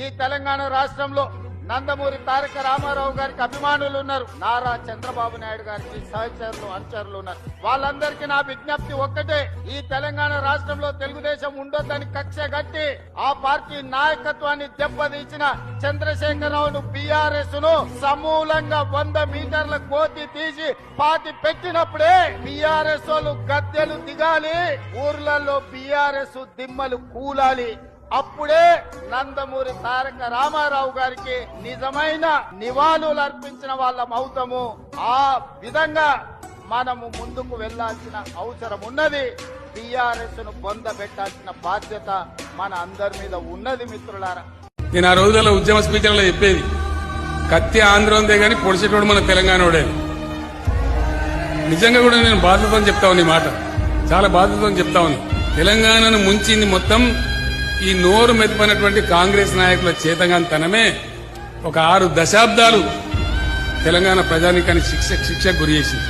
ఈ తెలంగాణ రాష్ట్రంలో నందమూరి తారక రామారావు గారికి అభిమానులు ఉన్నారు, నారా చంద్రబాబు నాయుడు గారికి సహచరులు అనుచరులు ఉన్నారు. వాళ్ళందరికీ నా విజ్ఞప్తి ఒక్కటే, ఈ తెలంగాణ రాష్ట్రంలో తెలుగుదేశం ఉండొద్దని కక్ష కట్టి ఆ పార్టీ నాయకత్వాన్ని దెబ్బతీసిన చంద్రశేఖరరావును బీఆర్ఎస్ ను సమూలంగా 100 మీటర్ల కోతి తీసి పాతి పెట్టినప్పుడే బీఆర్ఎస్ వాళ్ళు గద్దెలు దిగాలి, ఊర్లలో బీఆర్ఎస్ దిమ్మలు కూలాలి. అప్పుడే నందమూరి తారక రామారావు గారికి నిజమైన నివాళులు అర్పించిన వాళ్ళం అవుతాము. ఆ విధంగా మనము ముందుకు వెళ్లాల్సిన అవసరం ఉన్నది. బీఆర్ఎస్ ను పొందబెట్టాల్సిన బాధ్యత మన అందరి మీద ఉన్నది. మిత్రులారా, నేను ఆ రోజులలో ఉద్యమ స్పీకర్లో చెప్పేది, కత్తి ఆంధ్రోందే గాని పొడిచేటోడు మన తెలంగాణోడే. నిజంగా కూడా నేను బాధ్యతతో చెప్తా ఉన్నా, ఈ మాట చాలా బాధ్యతతో చెప్తా ఉన్నా. తెలంగాణను ముంచింది మొత్తం ఈ నోరు మెత్తమైనటువంటి కాంగ్రెస్ నాయకుల చేతగానితనమే. ఒక 6 దశాబ్దాలు తెలంగాణ ప్రజానీకాన్ని శిక్ష గురి చేసింది.